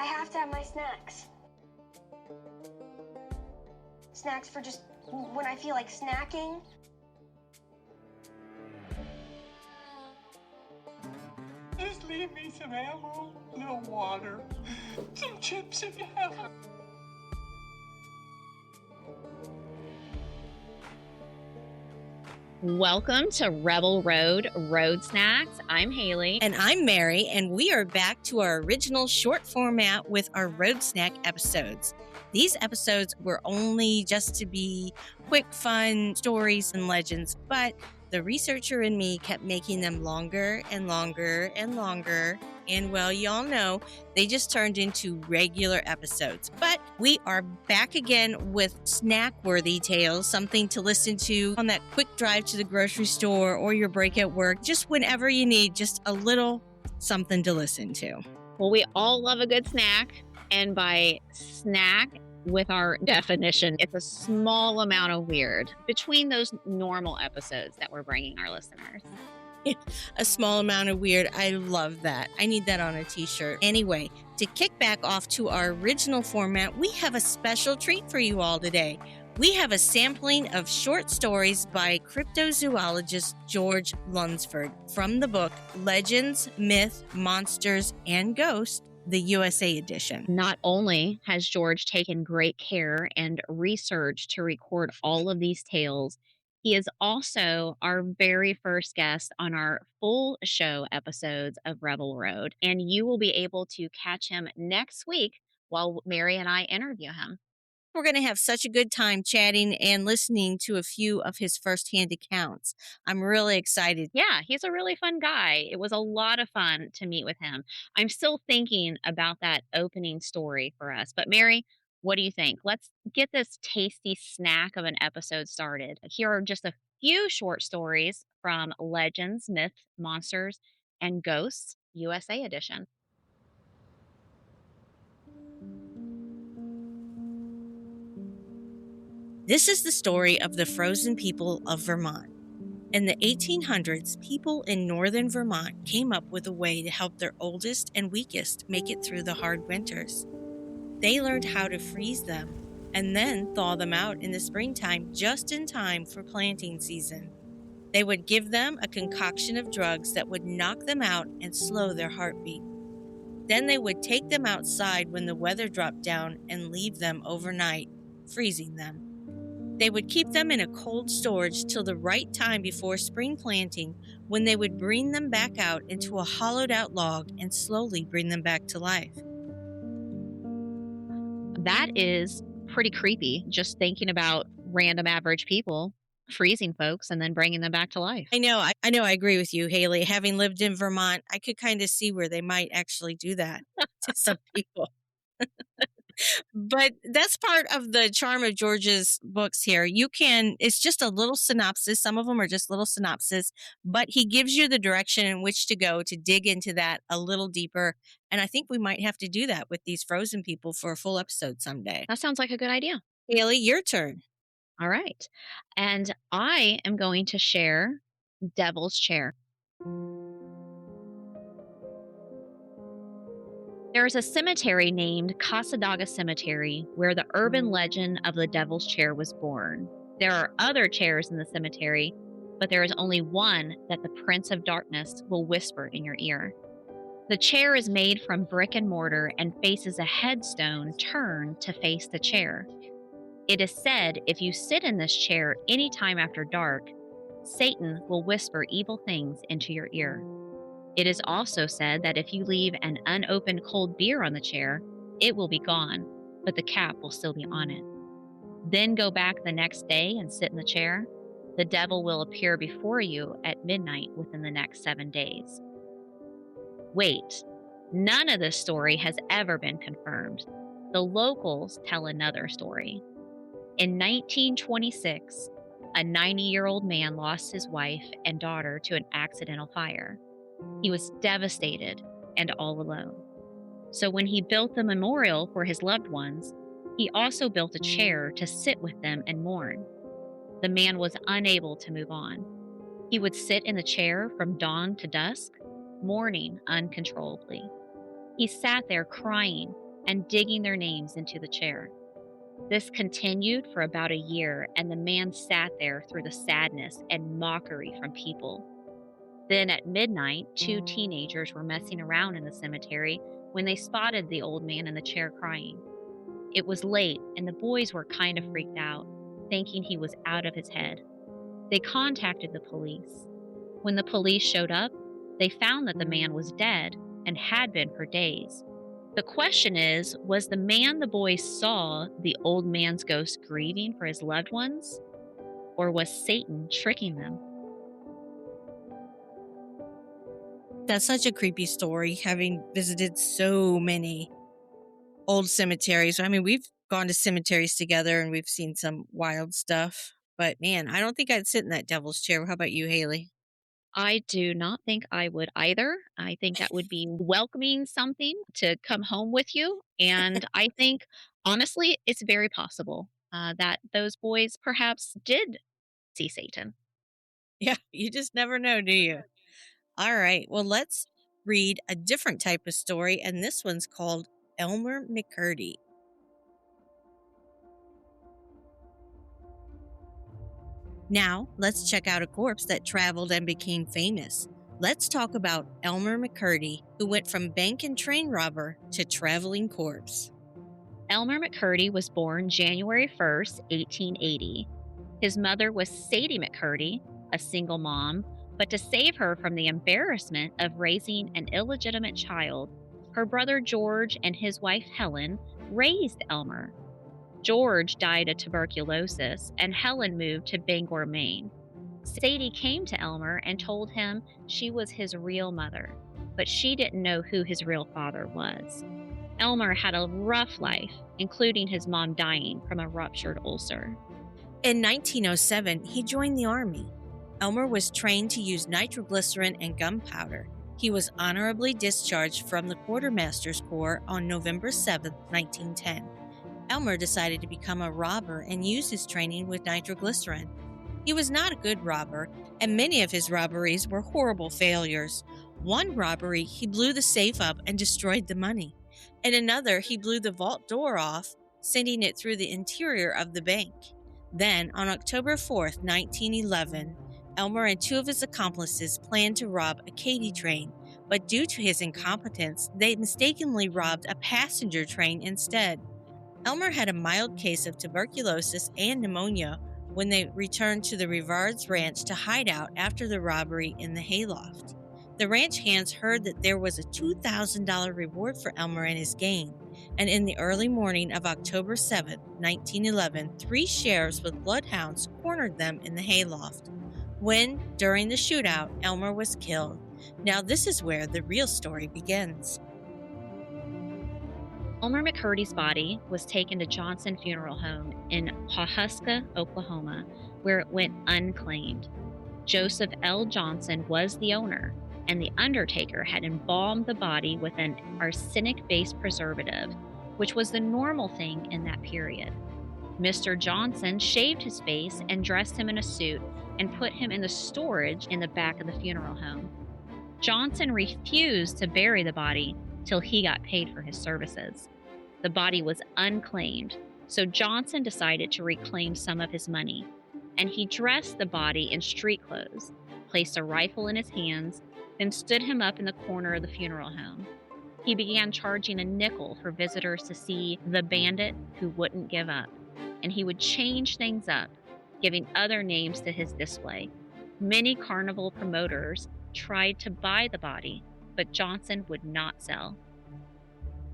have to have my snacks. Snacks for just when I feel like snacking. Just leave me some ammo, a little water, some chips if you have them. Welcome to Rebel Road Road Snacks. I'm Haley. And I'm Mary, and we are back to our original short format with our Road Snack episodes. These episodes were only just to be quick, fun stories and legends, but the researcher in me kept making them longer and longer and longer. And well, y'all know, they just turned into regular episodes. But we are back again with snack-worthy tales, something to listen to on that quick drive to the grocery store or your break at work, just whenever you need just a little something to listen to. Well, we all love a good snack. And by snack, with our definition, it's a small amount of weird between those normal episodes that we're bringing our listeners. A small amount of weird. I love that. I need that on a t-shirt. Anyway, to kick back off to our original format, we have a special treat for you all today. We have a sampling of short stories by cryptozoologist George Lunsford from the book Legends, Myth, Monsters, and Ghosts, the USA edition. Not only has George taken great care and research to record all of these tales, he is also our very first guest on our full show episodes of Rebel Road, and you will be able to catch him next week while Mary and I interview him. We're going to have such a good time chatting and listening to a few of his firsthand accounts. I'm really excited. Yeah, he's a really fun guy. It was a lot of fun to meet with him. I'm still thinking about that opening story for us. But Mary, what do you think? Let's get this tasty snack of an episode started. Here are just a few short stories from Legends, Myths, Monsters, and Ghosts, USA edition. This is the story of the frozen people of Vermont. In the 1800s, people in northern Vermont came up with a way to help their oldest and weakest make it through the hard winters. They learned how to freeze them and then thaw them out in the springtime just in time for planting season. They would give them a concoction of drugs that would knock them out and slow their heartbeat. Then they would take them outside when the weather dropped down and leave them overnight, freezing them. They would keep them in a cold storage till the right time before spring planting, when they would bring them back out into a hollowed-out log and slowly bring them back to life. That is pretty creepy, just thinking about random average people freezing folks and then bringing them back to life. I know, I agree with you, Haley. Having lived in Vermont, I could kind of see where they might actually do that to some people. But that's part of the charm of George's books here. It's just a little synopsis. Some of them are just little synopsis, but he gives you the direction in which to go to dig into that a little deeper. And I think we might have to do that with these frozen people for a full episode someday. That sounds like a good idea. Haley, your turn. All right. And I am going to share Devil's Chair. There is a cemetery named Casadaga Cemetery where the urban legend of the Devil's Chair was born. There are other chairs in the cemetery, but there is only one that the Prince of Darkness will whisper in your ear. The chair is made from brick and mortar and faces a headstone turned to face the chair. It is said if you sit in this chair any time after dark, Satan will whisper evil things into your ear. It is also said that if you leave an unopened cold beer on the chair, it will be gone, but the cap will still be on it. Then go back the next day and sit in the chair. The devil will appear before you at midnight within the next 7 days. Wait, none of this story has ever been confirmed. The locals tell another story. In 1926, a 90-year-old man lost his wife and daughter to an accidental fire. He was devastated and all alone. So when he built the memorial for his loved ones, he also built a chair to sit with them and mourn. The man was unable to move on. He would sit in the chair from dawn to dusk, mourning uncontrollably. He sat there crying and digging their names into the chair. This continued for about a year, and the man sat there through the sadness and mockery from people. Then at midnight, two teenagers were messing around in the cemetery when they spotted the old man in the chair crying. It was late, and the boys were kind of freaked out, thinking he was out of his head. They contacted the police. When the police showed up, they found that the man was dead and had been for days. The question is, was the man the boys saw the old man's ghost grieving for his loved ones? Or was Satan tricking them? That's such a creepy story, having visited so many old cemeteries. I mean, we've gone to cemeteries together and we've seen some wild stuff. But man, I don't think I'd sit in that devil's chair. How about you, Haley? I do not think I would either. I think that would be welcoming something to come home with you. And I think, honestly, it's very possible that those boys perhaps did see Satan. Yeah, you just never know, do you? All right, well, let's read a different type of story, and this one's called Elmer McCurdy. Now, let's check out a corpse that traveled and became famous. Let's talk about Elmer McCurdy, who went from bank and train robber to traveling corpse. Elmer McCurdy was born January 1st, 1880. His mother was Sadie McCurdy, a single mom, but to save her from the embarrassment of raising an illegitimate child, her brother George and his wife Helen raised Elmer. George died of tuberculosis, and Helen moved to Bangor, Maine. Sadie came to Elmer and told him she was his real mother, but she didn't know who his real father was. Elmer had a rough life, including his mom dying from a ruptured ulcer. In 1907, he joined the Army. Elmer was trained to use nitroglycerin and gunpowder. He was honorably discharged from the Quartermaster's Corps on November 7, 1910. Elmer decided to become a robber and use his training with nitroglycerin. He was not a good robber, and many of his robberies were horrible failures. One robbery, he blew the safe up and destroyed the money. In another, he blew the vault door off, sending it through the interior of the bank. Then, on October 4, 1911, Elmer and two of his accomplices planned to rob a Katy train, but due to his incompetence, they mistakenly robbed a passenger train instead. Elmer had a mild case of tuberculosis and pneumonia when they returned to the Rivards Ranch to hide out after the robbery in the hayloft. The ranch hands heard that there was a $2,000 reward for Elmer and his gang, and in the early morning of October 7, 1911, 3 sheriffs with bloodhounds cornered them in the hayloft. When, during the shootout, Elmer was killed. Now this is where the real story begins. Elmer McCurdy's body was taken to Johnson Funeral Home in Pawhuska, Oklahoma, where it went unclaimed. Joseph L. Johnson was the owner, and the undertaker had embalmed the body with an arsenic-based preservative, which was the normal thing in that period. Mr. Johnson shaved his face and dressed him in a suit and put him in the storage in the back of the funeral home. Johnson refused to bury the body till he got paid for his services. The body was unclaimed, so Johnson decided to reclaim some of his money, and he dressed the body in street clothes, placed a rifle in his hands, then stood him up in the corner of the funeral home. He began charging a nickel for visitors to see the bandit who wouldn't give up, and he would change things up, giving other names to his display. Many carnival promoters tried to buy the body, but Johnson would not sell.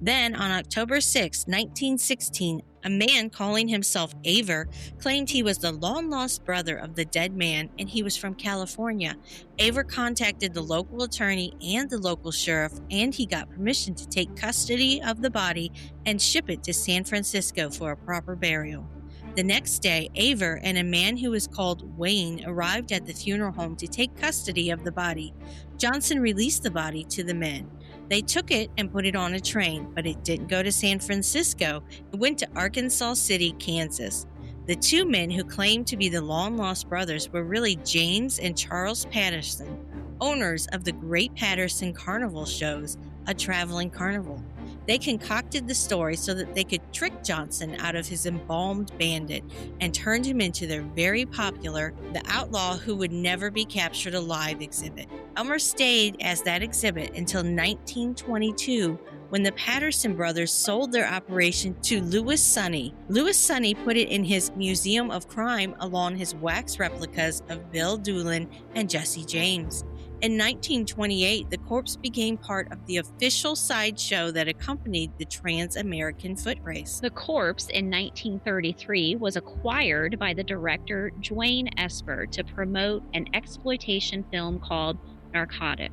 Then, on October 6, 1916, a man calling himself Aver claimed he was the long-lost brother of the dead man and he was from California. Aver contacted the local attorney and the local sheriff, and he got permission to take custody of the body and ship it to San Francisco for a proper burial. The next day, Aver and a man who was called Wayne arrived at the funeral home to take custody of the body. Johnson released the body to the men. They took it and put it on a train, but it didn't go to San Francisco. It went to Arkansas City, Kansas. The two men who claimed to be the long-lost brothers were really James and Charles Patterson, owners of the Great Patterson Carnival Shows, a traveling carnival. They concocted the story so that they could trick Johnson out of his embalmed bandit and turned him into their very popular The Outlaw Who Would Never Be Captured Alive exhibit. Elmer stayed as that exhibit until 1922, when the Patterson brothers sold their operation to Louis Sonny. Louis Sonny put it in his Museum of Crime along his wax replicas of Bill Doolin and Jesse James. In 1928, the corpse became part of the official sideshow that accompanied the Trans-American Foot Race. The corpse in 1933 was acquired by the director Dwayne Esper to promote an exploitation film called Narcotic.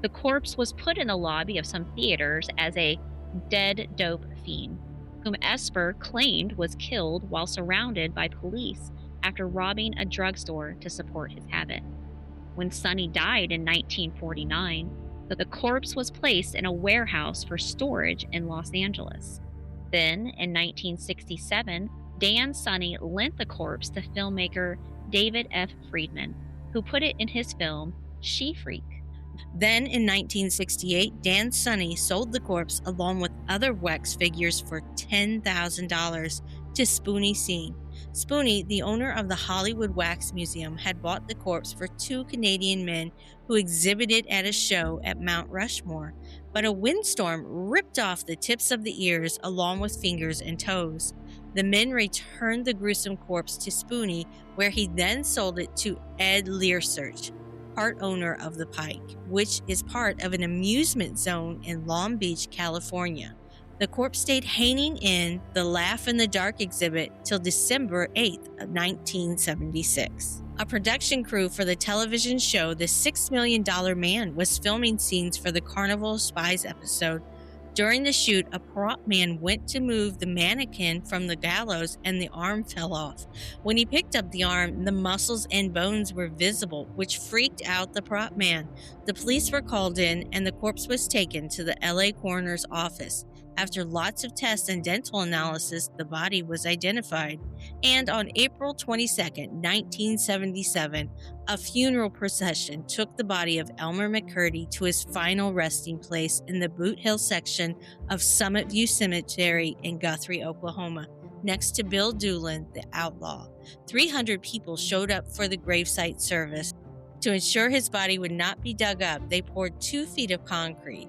The corpse was put in the lobby of some theaters as a dead dope fiend, whom Esper claimed was killed while surrounded by police after robbing a drugstore to support his habit. When Sonny died in 1949, the corpse was placed in a warehouse for storage in Los Angeles. Then, in 1967, Dan Sonny lent the corpse to filmmaker David F. Friedman, who put it in his film She Freak. Then, in 1968, Dan Sonny sold the corpse along with other wax figures for $10,000 to Spoonie Seen. Spoonie, the owner of the Hollywood Wax Museum, had bought the corpse for two Canadian men who exhibited at a show at Mount Rushmore, but a windstorm ripped off the tips of the ears along with fingers and toes. The men returned the gruesome corpse to Spoonie, where he then sold it to Ed Learsearch, part owner of the Pike, which is part of an amusement zone in Long Beach, California. The corpse stayed hanging in the Laugh in the Dark exhibit till December 8th of 1976. A production crew for the television show The $6 Million Man was filming scenes for the Carnival of Spies episode. During the shoot, a prop man went to move the mannequin from the gallows and the arm fell off. When he picked up the arm, the muscles and bones were visible, which freaked out the prop man. The police were called in and the corpse was taken to the LA coroner's office. After lots of tests and dental analysis, the body was identified. And on April 22, 1977, a funeral procession took the body of Elmer McCurdy to his final resting place in the Boot Hill section of Summit View Cemetery in Guthrie, Oklahoma, next to Bill Doolin, the outlaw. 300 people showed up for the gravesite service. To ensure his body would not be dug up, they poured 2 feet of concrete.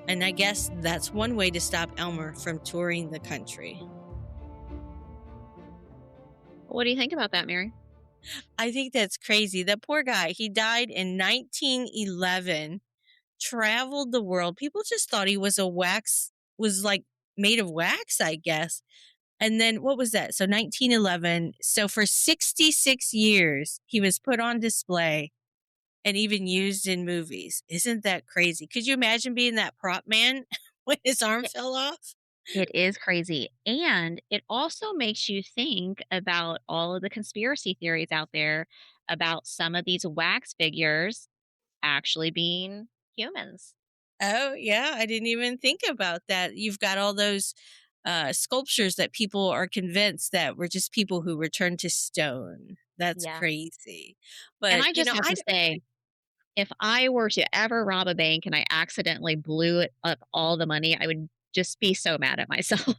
And I guess that's one way to stop Elmer from touring the country. What do you think about that, Mary? I think that's crazy. That poor guy, he died in 1911, traveled the world. People just thought he was like made of wax, I guess. And then what was that? So 1911. So for 66 years, he was put on display and even used in movies. Isn't that crazy? Could you imagine being that prop man when his arm fell off? It is crazy. And it also makes you think about all of the conspiracy theories out there about some of these wax figures actually being humans. Oh, yeah. I didn't even think about that. You've got all those sculptures that people are convinced that were just people who returned to stone. That's crazy. But and I just have to say, if I were to ever rob a bank and I accidentally blew up all the money, I would just be so mad at myself.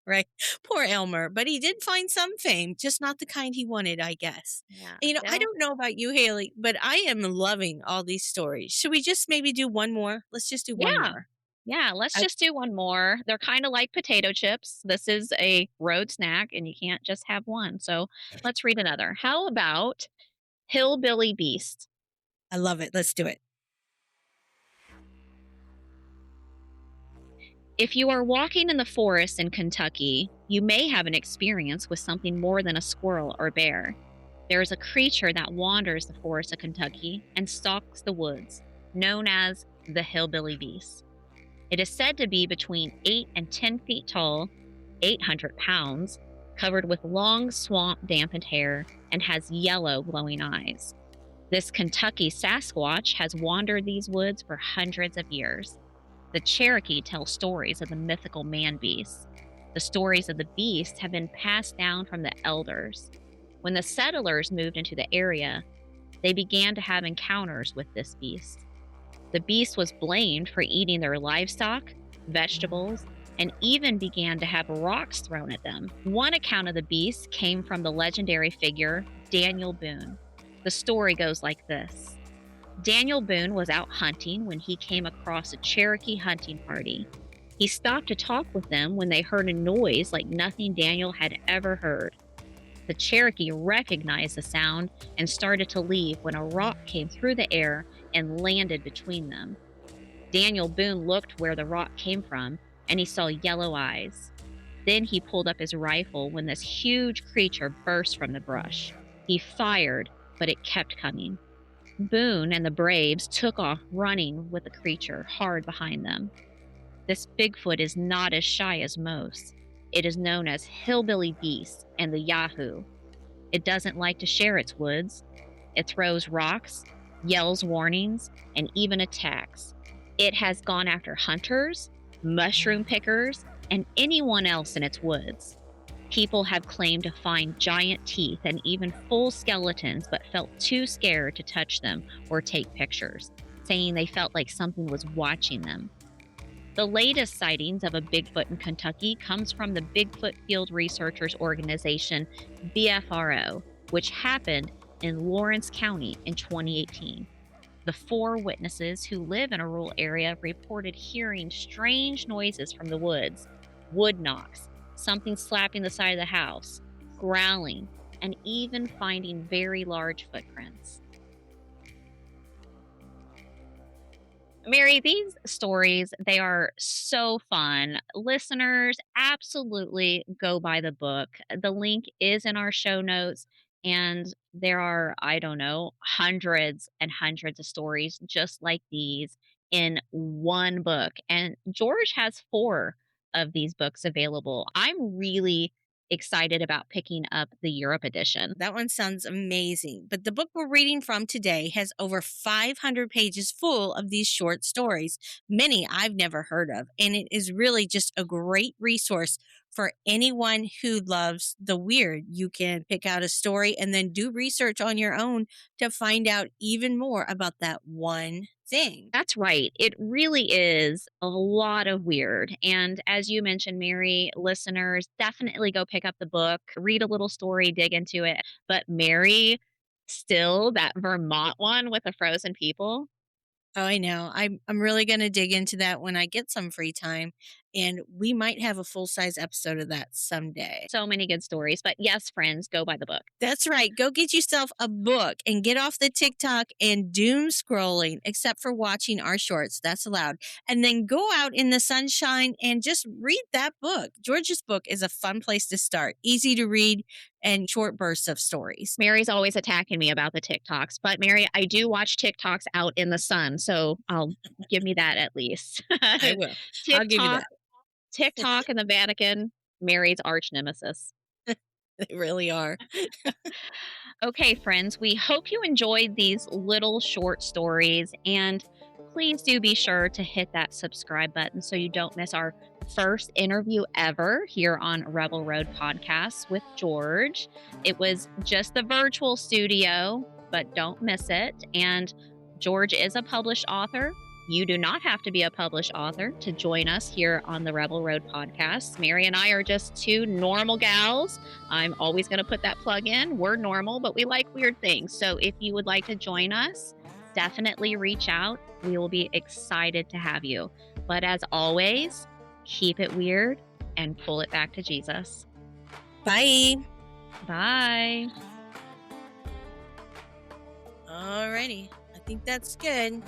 Right. Poor Elmer. But he did find some fame, just not the kind he wanted, I guess. Yeah. I don't know about you, Haley, but I am loving all these stories. Should we just maybe do one more? Let's just do one more. Yeah, let's just do one more. They're kind of like potato chips. This is a road snack, and you can't just have one. So let's read another. How about Hillbilly Beast? I love it. Let's do it. If you are walking in the forest in Kentucky, you may have an experience with something more than a squirrel or bear. There is a creature that wanders the forest of Kentucky and stalks the woods, known as the Hillbilly Beast. It is said to be between 8 and 10 feet tall, 800 pounds, covered with long swamp dampened hair, and has yellow glowing eyes. This Kentucky Sasquatch has wandered these woods for hundreds of years. The Cherokee tell stories of the mythical man-beast. The stories of the beast have been passed down from the elders. When the settlers moved into the area, they began to have encounters with this beast. The beast was blamed for eating their livestock, vegetables, and even began to have rocks thrown at them. One account of the beast came from the legendary figure Daniel Boone. The story goes like this. Daniel Boone was out hunting when he came across a Cherokee hunting party. He stopped to talk with them when they heard a noise like nothing Daniel had ever heard. The Cherokee recognized the sound and started to leave when a rock came through the air and landed between them. Daniel Boone looked where the rock came from, and he saw yellow eyes. Then he pulled up his rifle when this huge creature burst from the brush. He fired, but it kept coming. Boone and the Braves took off running with the creature hard behind them. This Bigfoot is not as shy as most. It is known as Hillbilly Beast and the Yahoo. It doesn't like to share its woods. It throws rocks, yells warnings, and even attacks. It has gone after hunters, mushroom pickers, and anyone else in its woods. People have claimed to find giant teeth and even full skeletons, but felt too scared to touch them or take pictures, saying they felt like something was watching them. The latest sightings of a Bigfoot in Kentucky comes from the Bigfoot Field Researchers Organization, BFRO, which happened in Lawrence County in 2018. The 4 witnesses who live in a rural area reported hearing strange noises from the woods, wood knocks, something slapping the side of the house, growling, and even finding very large footprints. Mary, these stories, they are so fun. Listeners, absolutely go buy the book. The link is in our show notes, and there are, I don't know, hundreds and hundreds of stories just like these in one book. And George has 4 of these books available. I'm really excited about picking up the Europe edition. That one sounds amazing. But the book we're reading from today has over 500 pages full of these short stories, many I've never heard of. And it is really just a great resource for anyone who loves the weird. You can pick out a story and then do research on your own to find out even more about that one thing. That's right. It really is a lot of weird. And as you mentioned, Mary, listeners, definitely go pick up the book, read a little story, dig into it. But Mary, still that Vermont one with the frozen people. Oh, I know. I'm really going to dig into that when I get some free time, and we might have a full-size episode of that someday. So many good stories. But yes, friends, go buy the book. That's right. Go get yourself a book and get off the TikTok and doom scrolling, except for watching our shorts. That's allowed. And then go out in the sunshine and just read that book. George's book is a fun place to start. Easy to read and short bursts of stories. Mary's always attacking me about the TikToks. But Mary, I do watch TikToks out in the sun. So I'll give me that at least. I will. I'll give you that. TikTok and the Vatican, Mary's arch nemesis. They really are. Okay, friends, we hope you enjoyed these little short stories, and please do be sure to hit that subscribe button so you don't miss our first interview ever here on Rebel Road Podcasts with George. It was just the virtual studio, but don't miss it. And George is a published author. You do not have to be a published author to join us here on the Rebel Road Podcast. Mary and I are just 2 normal gals. I'm always going to put that plug in. We're normal, but we like weird things. So if you would like to join us, definitely reach out. We will be excited to have you. But as always, keep it weird and pull it back to Jesus. Bye. Bye. Alrighty. I think that's good.